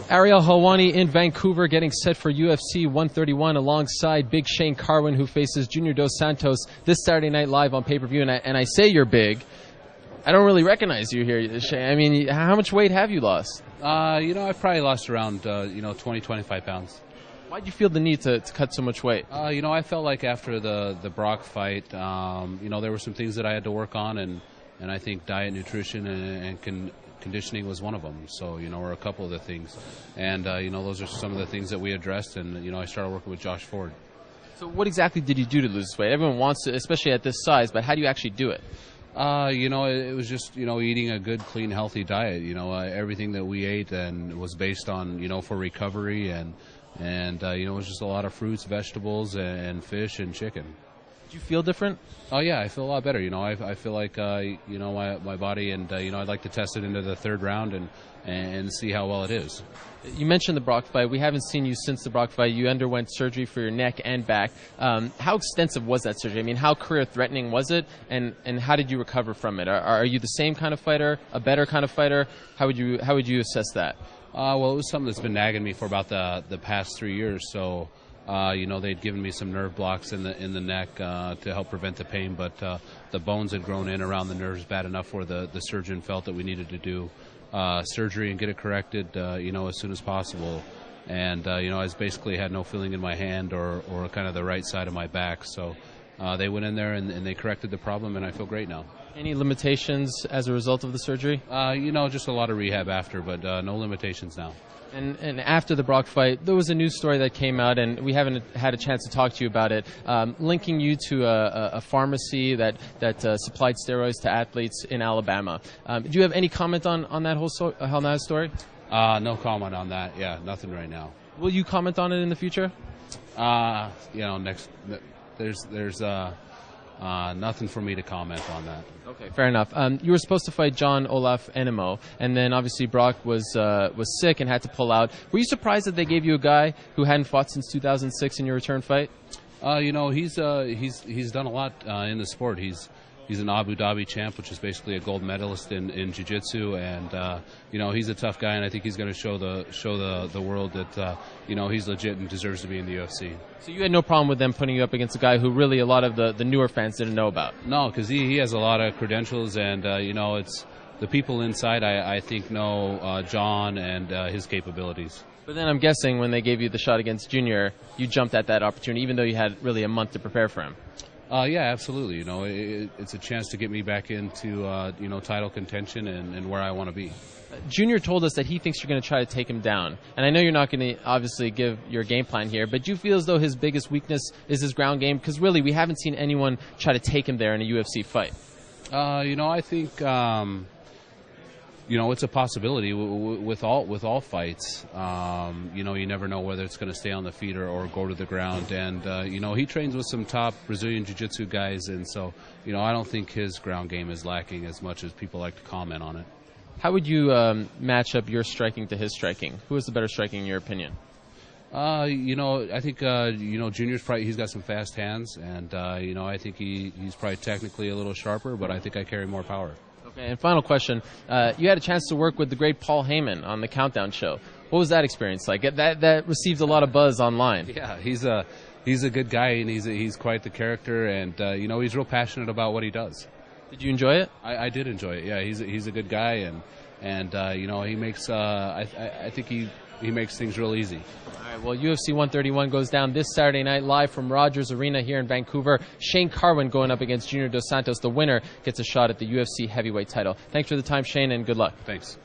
Ariel Helwani in Vancouver getting set for UFC 131 alongside Big Shane Carwin, who faces Junior Dos Santos this Saturday night live on pay-per-view. And I say you're big. I don't really recognize you here, Shane. I mean, how much weight have you lost? I've probably lost around, 20, 25 pounds. Why'd you feel the need to cut so much weight? I felt like after the Brock fight, there were some things that I had to work on, and I think diet, nutrition, and conditioning was one of them. So, or a couple of the things. And, those are some of the things that we addressed, and, I started working with Josh Ford. So what exactly did you do to lose weight? Everyone wants to, especially at this size, but how do you actually do it? It was just, eating a good, clean, healthy diet. Everything that we ate and was based on, for recovery, and it was just a lot of fruits, vegetables, and fish and chicken. Do you feel different? Oh, yeah, I feel a lot better. I feel like, my body, and, I'd like to test it into the third round and see how well it is. You mentioned the Brock fight. We haven't seen you since the Brock fight. You underwent surgery for your neck and back. How extensive was that surgery? I mean, how career-threatening was it, and how did you recover from it? Are you the same kind of fighter, a better kind of fighter? How would you assess that? Well, it was something that's been nagging me for about the past 3 years. So, they'd given me some nerve blocks in the neck to help prevent the pain, but the bones had grown in around the nerves bad enough where the surgeon felt that we needed to do surgery and get it corrected, as soon as possible. And, I basically had no feeling in my hand or kind of the right side of my back. So they went in there and they corrected the problem, and I feel great now. Any limitations as a result of the surgery? Just a lot of rehab after, but no limitations now. And after the Brock fight, there was a news story that came out, and we haven't had a chance to talk to you about it, linking you to a pharmacy that supplied steroids to athletes in Alabama. Do you have any comment on that whole story? No comment on that. Yeah, nothing right now. Will you comment on it in the future? There's nothing for me to comment on that. Okay, fair enough. You were supposed to fight John Olaf Enemo, and then obviously Brock was sick and had to pull out. Were you surprised that they gave you a guy who hadn't fought since 2006 in your return fight? He's done a lot in the sport. He's an Abu Dhabi champ, which is basically a gold medalist in jiu-jitsu, and he's a tough guy, and I think he's going to show the world that he's legit and deserves to be in the UFC. So you had no problem with them putting you up against a guy who really a lot of the newer fans didn't know about? No, because he has a lot of credentials, and it's the people inside I think know John and his capabilities. But then I'm guessing when they gave you the shot against Junior, you jumped at that opportunity, even though you had really a month to prepare for him. Yeah, absolutely. It's a chance to get me back into title contention and where I want to be. Junior told us that he thinks you're going to try to take him down, and I know you're not going to obviously give your game plan here, but do you feel as though his biggest weakness is his ground game? Because really, we haven't seen anyone try to take him there in a UFC fight. I think it's a possibility with all fights. You never know whether it's going to stay on the feet or go to the ground. And, he trains with some top Brazilian jiu-jitsu guys. And so, I don't think his ground game is lacking as much as people like to comment on it. How would you match up your striking to his striking? Who is the better striking in your opinion? I think, Junior's probably, he's got some fast hands. And, I think he's probably technically a little sharper, but I think I carry more power. Okay, and final question. You had a chance to work with the great Paul Heyman on the Countdown show. What was that experience like? That received a lot of buzz online. Yeah, he's a good guy, and he's quite the character, and he's real passionate about what he does. Did you enjoy it? I did enjoy it. Yeah, he's a good guy, and he makes I think he makes things real easy. All right, well, UFC 131 goes down this Saturday night live from Rogers Arena here in Vancouver. Shane Carwin going up against Junior Dos Santos. The winner gets a shot at the UFC heavyweight title. Thanks for the time, Shane, and good luck. Thanks.